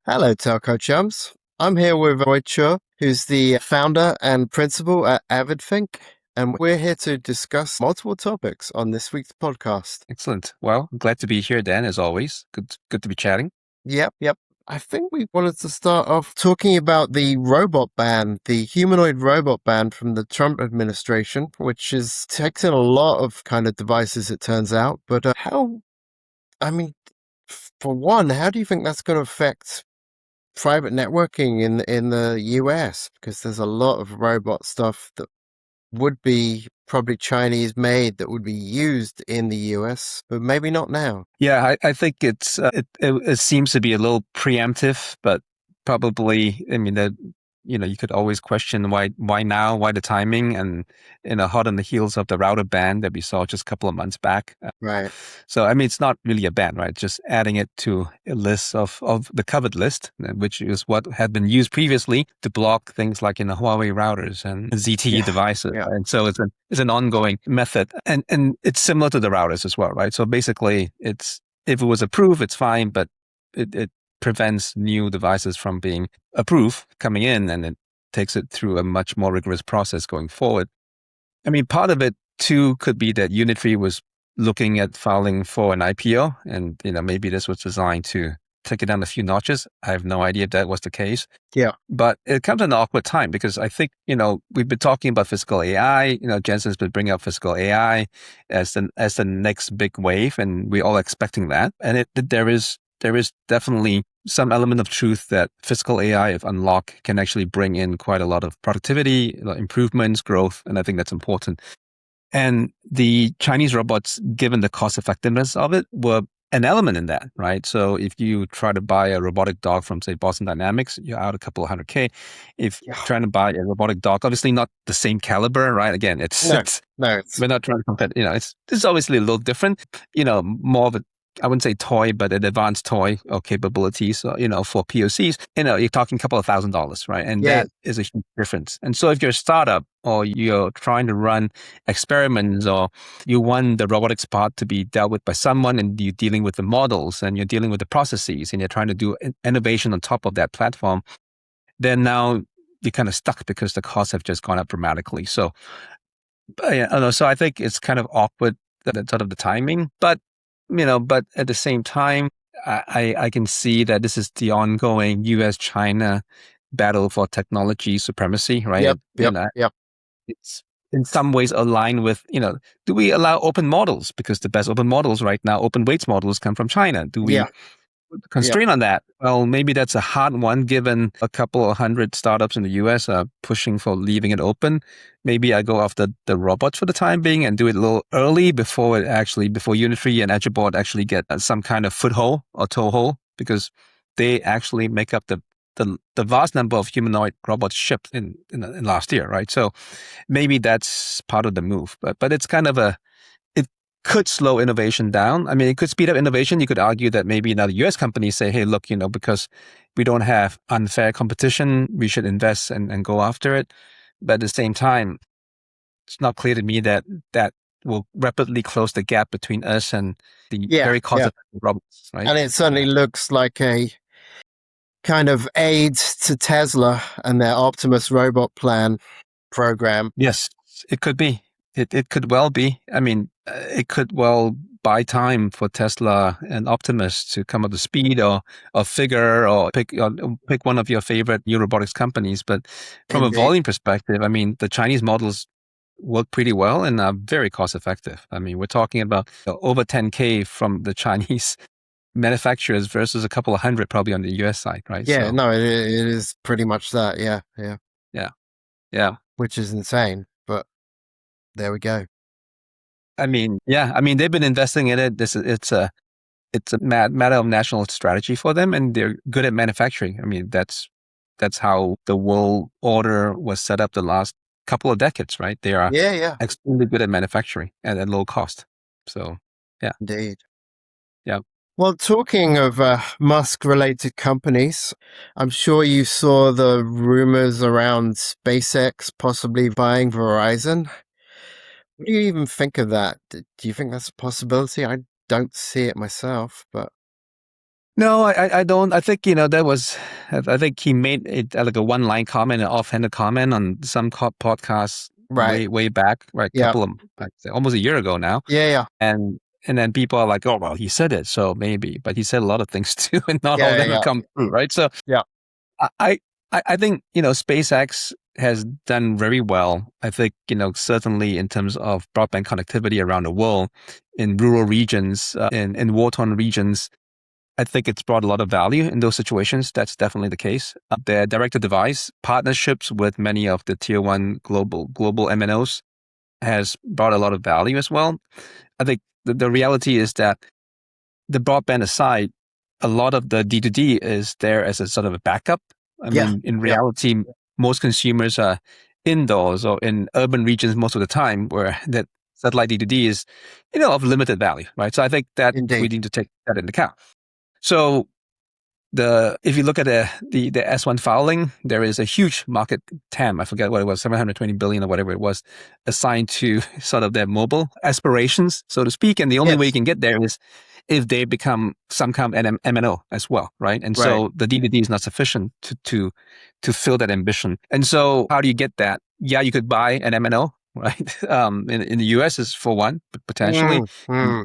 Hello, Telco chums. I'm here with Roy Chua, who's the founder and principal at AvidThink, and we're here to discuss multiple topics on this week's podcast. Excellent. Well, glad to be here, Dan, as always. Good to be chatting. Yep. I think we wanted to start off talking about the robot ban, the humanoid robot ban from the Trump administration, which has taken a lot of kind of devices, it turns out. But I mean, for one, how do you think that's going to affect private networking in the US? Because there's a lot of robot stuff that would be probably Chinese made that would be used in the US, but maybe not now. Yeah, I think it seems to be a little preemptive, but probably, I mean, that you could always question why now, why the timing, and hot on the heels of the router ban that we saw just a couple of months back. Right. So, I mean, it's not really a ban, right? Just adding it to a list of the covered list, which is what had been used previously to block things like Huawei routers and ZTE Yeah. devices. Yeah. And so it's an ongoing method, and it's similar to the routers as well, right? So basically, it's if it was approved, it's fine, but it prevents new devices from being approved coming in, and it takes it through a much more rigorous process going forward. I mean, part of it too could be that Unity was looking at filing for an IPO, and maybe this was designed to take it down a few notches. I have no idea if that was the case. Yeah. But it comes at an awkward time because I think we've been talking about physical AI. Jensen's been bringing up physical AI as the next big wave, and we're all expecting that. And there is definitely some element of truth that physical AI, if unlocked, can actually bring in quite a lot of productivity, improvements, growth, and I think that's important. And the Chinese robots, given the cost effectiveness of it, were an element in that, right? So if you try to buy a robotic dog from, say, Boston Dynamics, you're out a couple of $100K. If Yeah. trying to buy a robotic dog, obviously not the same caliber, right? Again, No, we're not trying to compare. It's obviously a little different. More of a, I wouldn't say toy, but an advanced toy or capabilities, for POCs. You're talking a couple of $1,000s, right? And yeah. that is a huge difference. And so if you're a startup or you're trying to run experiments, or you want the robotics part to be dealt with by someone, and you're dealing with the models and you're dealing with the processes, and you're trying to do innovation on top of that platform, then now you're kind of stuck because the costs have just gone up dramatically. So, so I think it's kind of awkward, that sort of the timing, but at the same time, I can see that this is the ongoing U.S.-China battle for technology supremacy, right? Yep. It's in some ways aligned with, do we allow open models? Because the best open models right now, open weights models, come from China. Do we Yeah. constrain on that? Well, maybe that's a hard one, given a couple of hundred startups in the US are pushing for leaving it open. Maybe I go after the robots for the time being and do it a little early before Unity and Edgeboard actually get some kind of foothold or toehold, because they actually make up the vast number of humanoid robots shipped in last year, right? So maybe that's part of the move, but it's kind of it could slow innovation down. I mean, it could speed up innovation. You could argue that maybe now the US companies say, hey, look, because we don't have unfair competition, we should invest and go after it. But at the same time, it's not clear to me that will rapidly close the gap between us and the Yeah. very cost-effective robots, right? And it certainly looks like a kind of aid to Tesla and their Optimus robot plan program. Yes, it could be. It could well be. I mean, it could well buy time for Tesla and Optimus to come up to speed, or figure, or pick one of your favorite new robotics companies. But from a Indeed. volume perspective, I mean, the Chinese models work pretty well and are very cost effective. I mean, we're talking about over 10K from the Chinese manufacturers versus a couple of hundred probably on the US side, right? Yeah, So no, it is pretty much that. Yeah. yeah. Which is insane, but there we go. I mean, they've been investing in it. It's a matter of national strategy for them, and they're good at manufacturing. I mean, that's how the world order was set up the last couple of decades, right? They are Yeah, extremely good at manufacturing and at low cost. So, yeah, indeed. yeah. Well, talking of Musk-related companies, I'm sure you saw the rumors around SpaceX possibly buying Verizon. What do you even think of that? Do you think that's a possibility? I don't see it myself, but No, I don't. I think, that was, I think he made it like a one-line comment, an offhanded comment on some podcast Right. way back, right? Yeah. Like, almost a year ago now. Yeah. Yeah. And then people are like, oh, well, he said it, so maybe. But he said a lot of things too, and not all of Yeah. them have Yeah. come true, right? So Yeah. I, I think, SpaceX has done very well. I think, certainly in terms of broadband connectivity around the world, in rural regions, in war-torn regions, I think it's brought a lot of value in those situations. That's definitely the case. Their direct-to-device partnerships with many of the tier one global MNOs has brought a lot of value as well. I think the reality is that the broadband aside, a lot of the D2D is there as a sort of a backup. I Yeah. mean, in Yeah. reality, most consumers are indoors or in urban regions most of the time, where that satellite D2D is, of limited value, right? So I think that we Indeed. need to take that into account. So if you look at the S1 filing, there is a huge market TAM. I forget what it was, 720 billion or whatever it was, assigned to sort of their mobile aspirations, so to speak. And the only way you Yes. can get there is if they become some kind of MNO as well, right? And Right. so the DVD is not sufficient to fill that ambition. And so how do you get that? Yeah, you could buy an MNO, right? In the US is for one, potentially.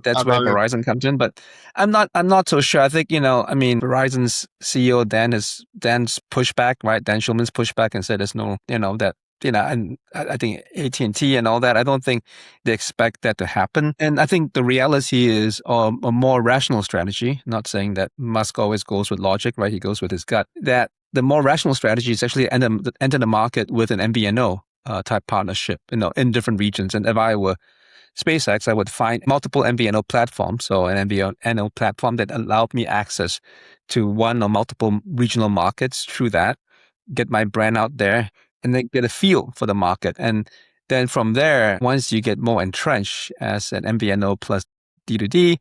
That's where Although, Verizon comes in, but I'm not so sure. I think, Verizon's CEO Dan's pushback, right? Dan Schulman's pushback and said there's no, that, and I think AT&T and all that, I don't think they expect that to happen. And I think the reality is a more rational strategy, not saying that Musk always goes with logic, right? He goes with his gut. That the more rational strategy is actually enter the market with an MVNO type partnership, in different regions. And if I were SpaceX, I would find multiple MVNO platforms, so an MVNO platform that allowed me access to one or multiple regional markets through that, get my brand out there, and then get a feel for the market. And then from there, once you get more entrenched as an MVNO plus D2D,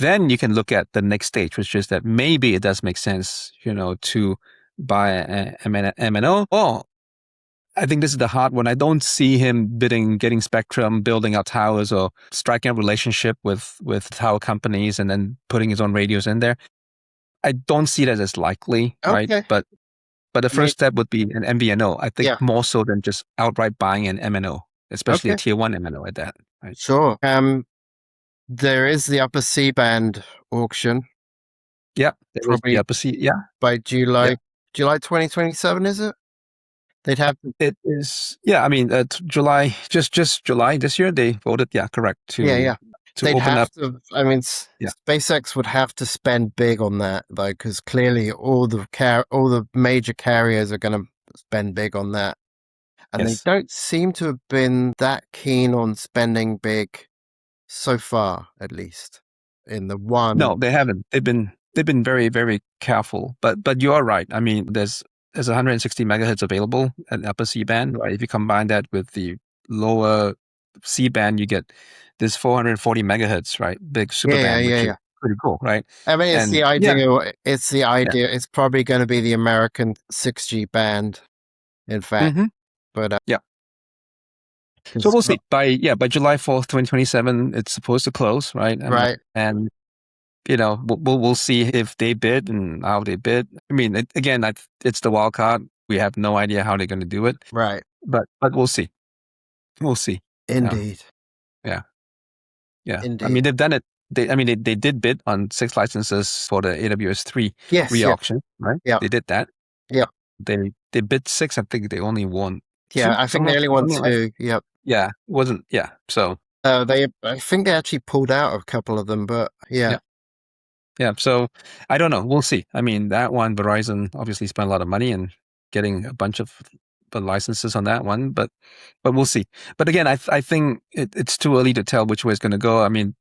then you can look at the next stage, which is that maybe it does make sense, to buy an MNO, or I think this is the hard one. I don't see him getting spectrum, building out towers, or striking a relationship with tower companies and then putting his own radios in there. I don't see that as likely, right? okay. But the I mean, first step would be an MVNO. I think yeah. more so than just outright buying an MNO, especially a Okay. tier one MNO at that, right? Sure. There is the upper C-band auction, Yeah, there is the probably opposite. Yeah, by yeah. July 2027, is it? They'd have to, It is. Yeah, I mean, July, just July this year, they voted. Yeah, correct yeah, to yeah. to They'd open have up. to, I mean, Yeah. SpaceX would have to spend big on that, though, because clearly all the major carriers are going to spend big on that. And they Yes. don't seem to have been that keen on spending big so far, at least in the No, one. they haven't. They've been very, very careful. But you are right. I mean, there's 160 megahertz available at upper C band, right? If you combine that with the lower C band, you get this 440 megahertz, right? Big super Yeah, yeah, band, yeah, which is yeah. pretty cool, right? I mean, it's And the yeah, idea. It's the yeah. idea. It's probably going to be the American 6G band, in fact. Hmm. But Yeah. So 'cause- we'll see. By July 4th, 2027, it's supposed to close, right? right, And we'll see if they bid and how they bid. I mean, again, it's the wild card. We have no idea how they're going to do it, right, but we'll see. We'll see. Yeah, indeed, yeah, yeah. I indeed. mean, they've done it. They did bid on 6 licenses for the AWS-3 Yes, yeah, re-auction, right? yeah, They did that. yeah, They bid six. I think they only won yeah. two, I think they only want something like. two. Yep. Yeah, wasn't. Yeah. So I think they actually pulled out of a couple of them, but yeah, yeah. Yeah, so I don't know. We'll see. I mean, that one, Verizon obviously spent a lot of money and getting a bunch of the licenses on that one, but we'll see. But again, I think it's too early to tell which way it's going to go. I mean,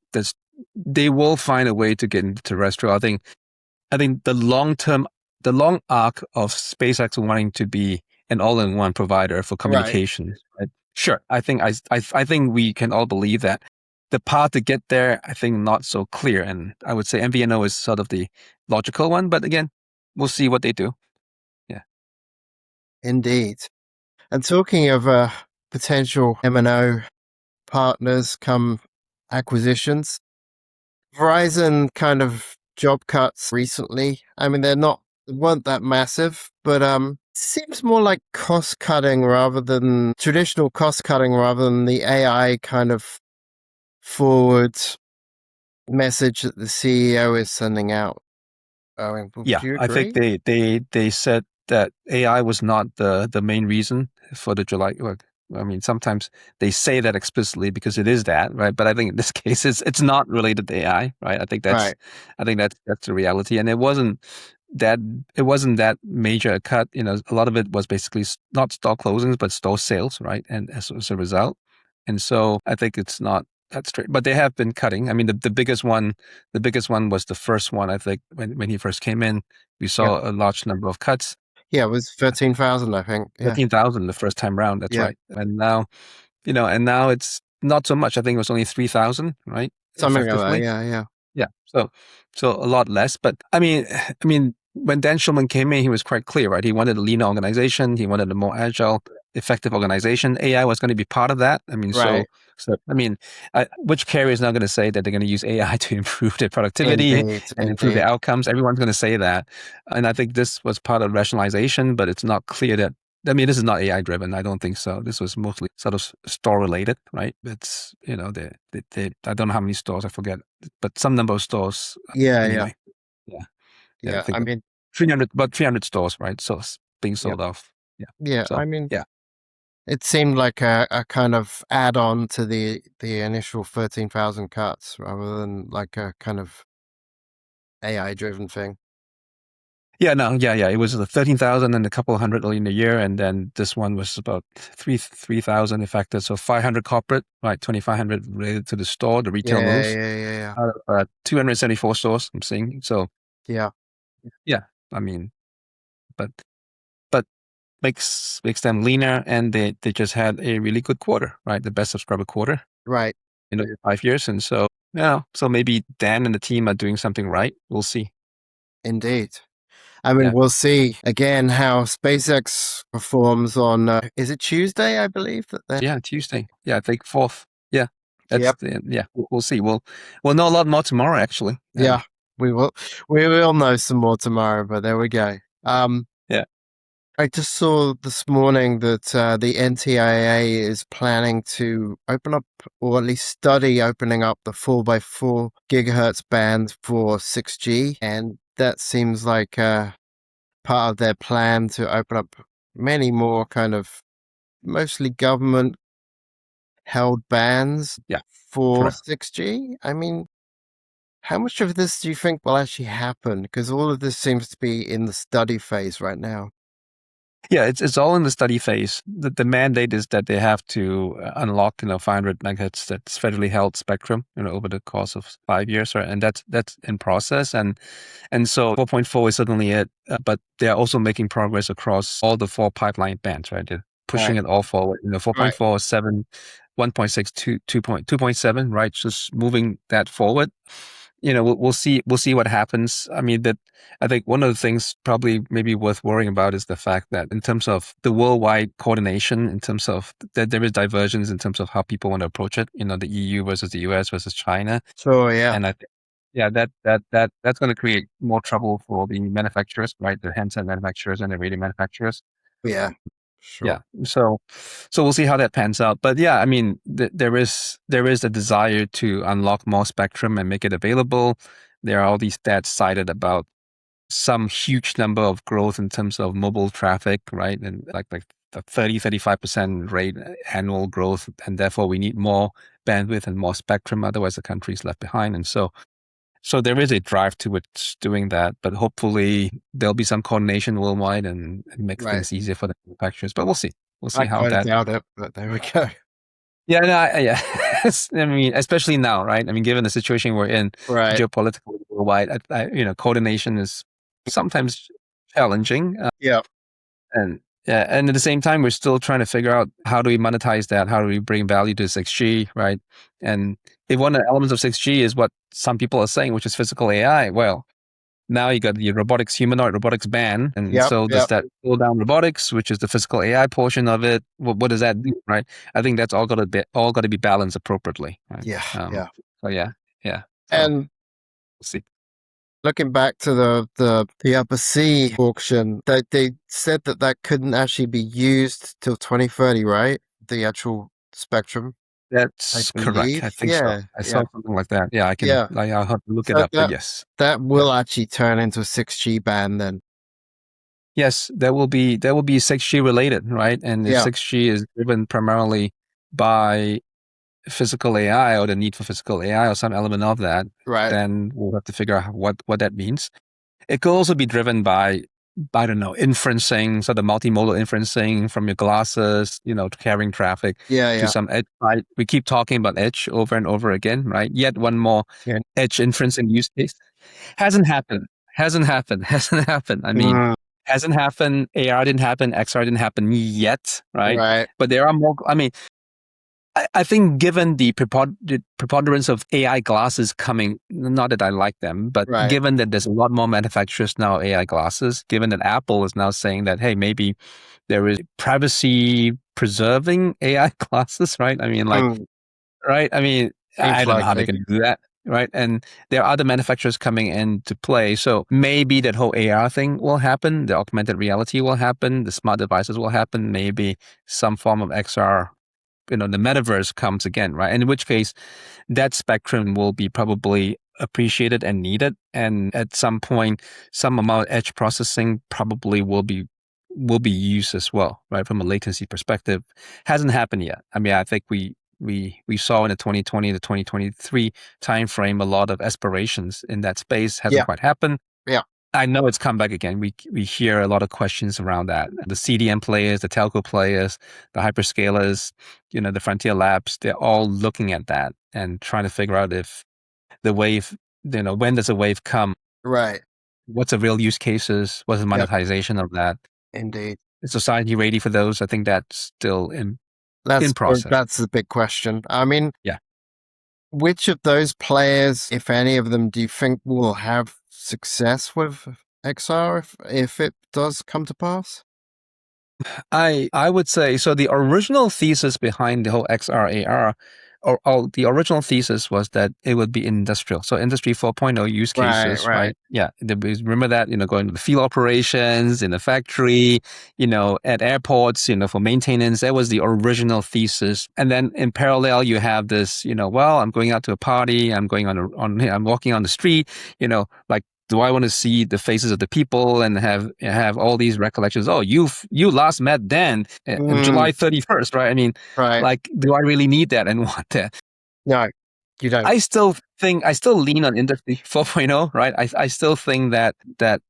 they will find a way to get into terrestrial. I think the long arc of SpaceX wanting to be an all-in-one provider for right. communications. Right? Sure, I think we can all believe that. The path to get there, I think, not so clear, and I would say MVNO is sort of the logical one. But again, we'll see what they do. Yeah. Indeed. And talking of potential M&O partners come acquisitions, Verizon kind of job cuts recently. I mean, they weren't that massive, but seems more like cost cutting rather than traditional cost cutting rather than the AI kind of forward message that the CEO is sending out. I mean, Yeah, do you I think agree? they said that AI was not the main reason for the July. Like, I mean, sometimes they say that explicitly because it is that, right? But I think in this case, it's not related to AI, right? Right. I think that's the reality, and that it wasn't that major a cut. You know, a lot of it was basically not store closings, but store sales, right? And as a result, and so I think it's not that straight. But they have been cutting. I mean, the biggest one was the first one. I think when he first came in, we Yeah. saw a large number of cuts. Yeah, it was 13,000, I think. Yeah. 13,000 the first time round. That's Yeah. right. And now, and now it's not so much. I think it was only 3,000, right? Something like that. Effectively. Yeah. Yeah. Yeah. So a lot less. But I mean, when Dan Schulman came in, he was quite clear, right? He wanted a leaner organization. He wanted a more agile, effective organization. AI was going to be part of that. I mean, Right. I mean, which carrier is not going to say that they're going to use AI to improve their productivity Indeed. and improve Indeed. their outcomes? Everyone's going to say that. And I think this was part of rationalization, but it's not clear that. I mean, this is not AI driven. I don't think so. This was mostly sort of store related, right? It's, I don't know how many stores, I forget, but some number of stores Yeah. Yeah. anyway. Yeah. Yeah. I Yeah. think I mean, 300 stores, right? So it's being yeah. sold off. Yeah. Yeah. I So, mean, yeah. it seemed like a kind of add on to the initial 13,000 cuts rather than like a kind of AI driven thing. Yeah, no, yeah. It was 13,000 and a couple of hundred in a year. And then this one was about 3,000 affected. So 500 corporate, right? 2,500 related to the store, the retail Yeah. moves. Yeah. Yeah. Yeah. 274 stores I'm seeing. So, Yeah. yeah, I mean, but but makes them leaner, and they just had a really good quarter, right? The best subscriber quarter Right. in 5 years, and so so maybe Dan and the team are doing something right. We'll see. Indeed. I mean, Yeah, we'll see again how SpaceX performs on, is it Tuesday, I believe that they're, yeah, Tuesday. Yeah, I think fourth. Yeah, yep. We'll see. We'll know a lot more tomorrow, actually. Yeah. We will, we will know some more tomorrow, but there we go. Yeah, I just saw this morning that the NTIA is planning to open up, or at least study opening up the 4x4 gigahertz band for 6G. And that seems like part of their plan to open up many more kind of mostly government held bands yeah, for correct. 6G. I mean, how much of this do you think will actually happen? Because all of this seems to be in the study phase right now. Yeah, it's all in the study phase. The mandate is that they have to unlock 500 megahertz that's federally held spectrum over the course of 5 years, right? And that's in process, and so 4.4 is certainly it, but they're also making progress across all the four pipeline bands, right? They're pushing Right. it all forward. 4.4, 7, 1.6, 2.7, right? Just moving that forward. We'll see what happens. I mean, that I think one of the things probably maybe worth worrying about is the fact that in terms of the worldwide coordination, in terms of that there is divergence in terms of how people want to approach it. The EU versus the US versus China, So, yeah. and I think yeah, that's going to create more trouble for the manufacturers, right? The handset manufacturers and the radio manufacturers. Yeah. Sure. Yeah. So we'll see how that pans out. But yeah, I mean, there is a desire to unlock more spectrum and make it available. There are all these stats cited about some huge number of growth in terms of mobile traffic, right? And like the 35% rate annual growth, and therefore we need more bandwidth and more spectrum. Otherwise, the country is left behind. And so there is a drive towards doing that, but hopefully there'll be some coordination worldwide and make Right. things easier for the manufacturers. But we'll see. We'll I see how kind of that. doubt it, but there we go. Yeah, no, yeah. I mean, especially now, right? I mean, given the situation we're in, Right. geopolitical worldwide, coordination is sometimes challenging, Yeah. and yeah, and at the same time, we're still trying to figure out how do we monetize that? How do we bring value to 6G, right? And if one of the elements of 6G is what some people are saying, which is physical AI, well, now you got the humanoid robotics ban. And Yep. so does Yep. that slow down robotics, which is the physical AI portion of it? What does that do, right? I think that's all got to be balanced appropriately, right? Yeah. Yeah. So yeah. So And we'll see. looking back to the Upper Sea auction, they said that couldn't actually be used till 2030, right? The actual spectrum, I That's correct. I believe. think so. Yeah, I yeah, saw something like that. Yeah, yeah. I'll have to look it So up, but yes. that Yeah. will actually turn into a 6G band then. Yes, there will be 6G related, right? And if Yeah, 6G is driven primarily by physical AI or the need for physical AI or some element of that, right. then we'll have to figure out what that means. It could also be driven by, I don't know, inferencing, sort of multimodal inferencing from your glasses, to carrying traffic Yeah, to yeah, some edge. Right? We keep talking about edge over and over again, right? Yet one more yeah. edge inferencing use case hasn't happened. Hasn't happened. Hasn't happened. I mean, Mm, hasn't happened. AR didn't happen. XR didn't happen yet, right? right, But there are more. I mean, I think given the preponderance of AI glasses coming, not that I like them, but right. given that there's a lot more manufacturers now of AI glasses, given that Apple is now saying that, hey, maybe there is privacy preserving AI glasses, right? I mean, like, Mm, right? I mean, I seems don't know how they're likely. going to do that, right? And there are other manufacturers coming into play. So maybe that whole AR thing will happen. The augmented reality will happen. The smart devices will happen. Maybe some form of XR, the metaverse comes again, right? In which case, that spectrum will be probably appreciated and needed. And at some point, some amount of edge processing probably will be used as well, right? From a latency perspective. Hasn't happened yet. I mean, I think we saw in the 2020 to 2023 timeframe a lot of aspirations in that space. Hasn't Yeah, quite happened. yeah, I know it's come back again. We hear a lot of questions around that. The CDN players, the telco players, the hyperscalers, the frontier labs, they're all looking at that and trying to figure out if the wave, when does a wave come? right. What's the real use cases? What's the Yep, monetization of that? indeed. Is society ready for those? I think that's still in process. That's the big question. I mean, Yeah. which of those players, if any of them, do you think will have success with XR if it does come to pass? I would say so. The original thesis behind the whole XR/AR, or the original thesis was that it would be industrial. So Industry 4.0 use Right, cases, right. right? Yeah, remember that going to the field operations in the factory, at airports, for maintenance. That was the original thesis. And then in parallel, you have this, well, I'm going out to a party, I'm walking on the street, like, do I want to see the faces of the people and have all these recollections? Oh, you last met Dan on Mm, July 31st, right? I mean, right. like, do I really need that and want that? No, you don't. I still lean on Industry 4.0, right? I still think that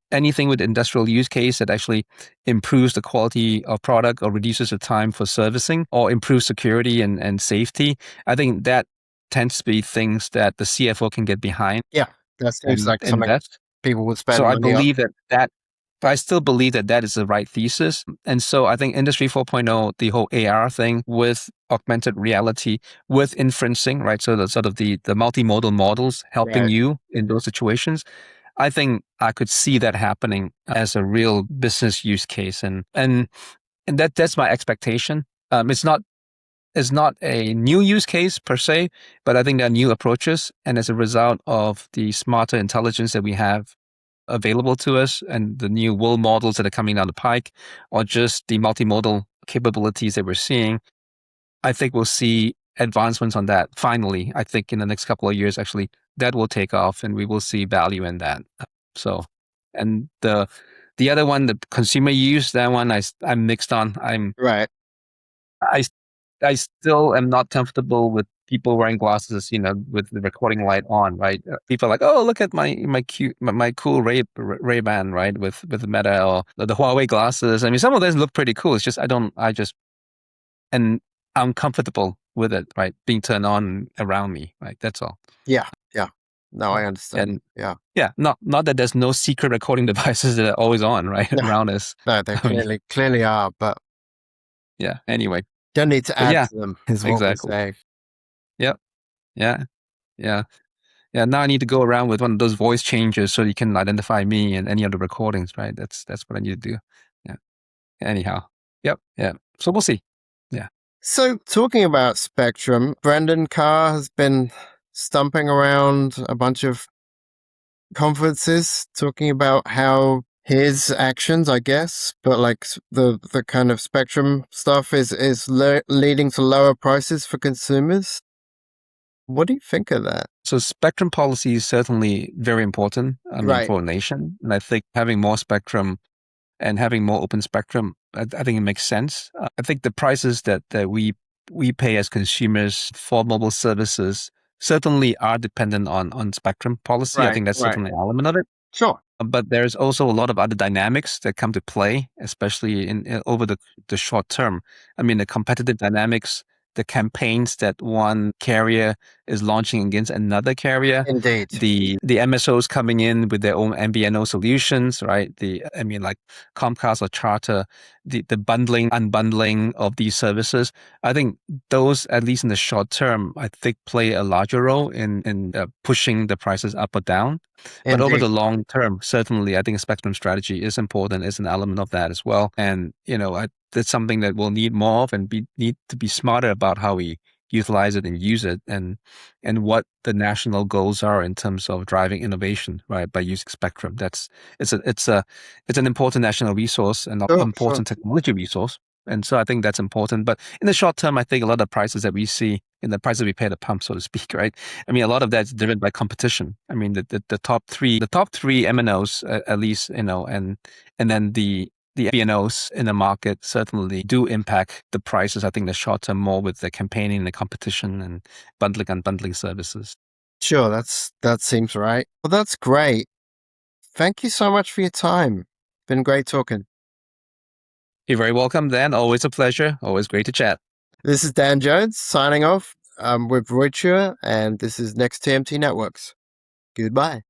anything with industrial use case that actually improves the quality of product or reduces the time for servicing or improves security and safety, I think that tends to be things that the CFO can get behind Yeah, that seems and like something invest. people would So spend money on. I still believe that is the right thesis. And so I think Industry 4.0, the whole AR thing with augmented reality, with inferencing, right? So the sort of the multimodal models helping Right. you in those situations. I think I could see that happening as a real business use case. And that's my expectation. It's not a new use case per se, but I think there are new approaches. And as a result of the smarter intelligence that we have available to us and the new world models that are coming down the pike, or just the multimodal capabilities that we're seeing, I think we'll see advancements on that. Finally, I think in the next couple of years, actually, that will take off and we will see value in that. So, and the other one, the consumer use, that one I'm mixed on. Right. I I still am not comfortable with people wearing glasses, with the recording light on, right? People are like, oh, look at my cool Ray Ban, right, with the Meta or the Huawei glasses. I mean, some of those look pretty cool. It's just and I'm comfortable with it, right, being turned on around me, right? That's all. Yeah, yeah. No, I understand. And Yeah. yeah, not that there's no secret recording devices that are always on, right, No, around us. no, they I mean, clearly are, but yeah. Anyway, don't need to but add yeah, to them, is what we exactly. say. Yep. Yeah. Yeah. Yeah, now I need to go around with one of those voice changes so you can identify me and any other recordings, right? That's what I need to do. Yeah. Anyhow. Yep. Yeah. So we'll see. Yeah. So, talking about Spectrum, Brendan Carr has been stumping around a bunch of conferences talking about how his actions, I guess, but like the kind of spectrum stuff is leading to lower prices for consumers. What do you think of that? So spectrum policy is certainly very important, Right. for a nation. And I think having more spectrum and having more open spectrum, I think it makes sense. I think the prices that we pay as consumers for mobile services certainly are dependent on spectrum policy. I Right. think that's Right. certainly an element of it. Sure. But there's also a lot of other dynamics that come to play, especially in over the short term. The competitive dynamics, the campaigns that one carrier is launching against another carrier, Indeed. the MSOs coming in with their own MVNO solutions, right? Like Comcast or Charter, the bundling, unbundling of these services. I think those, at least in the short term, I think play a larger role in pushing the prices up or down. But over the Indeed. long term, certainly, I think a spectrum strategy is important, is an element of that as well. And, that's something that we'll need more of, and need to be smarter about how we utilize it and use it, and what the national goals are in terms of driving innovation, right? By using spectrum. It's an important national resource and an Sure. Sure. important technology resource. And so I think that's important. But in the short term, I think a lot of prices that we see in the prices we pay at the pump, so to speak, right? A lot of that's driven by competition. The top three MNOs, at least, and then the MVNOs in the market certainly do impact the prices. I think in the short term more with the campaigning, the competition, and unbundling services. Sure. That seems right. Well, that's great. Thank you so much for your time. Been great talking. You're very welcome, Dan. Always a pleasure. Always great to chat. This is Dan Jones signing off. I'm with Roy Chua, and this is Next TMT Networks. Goodbye.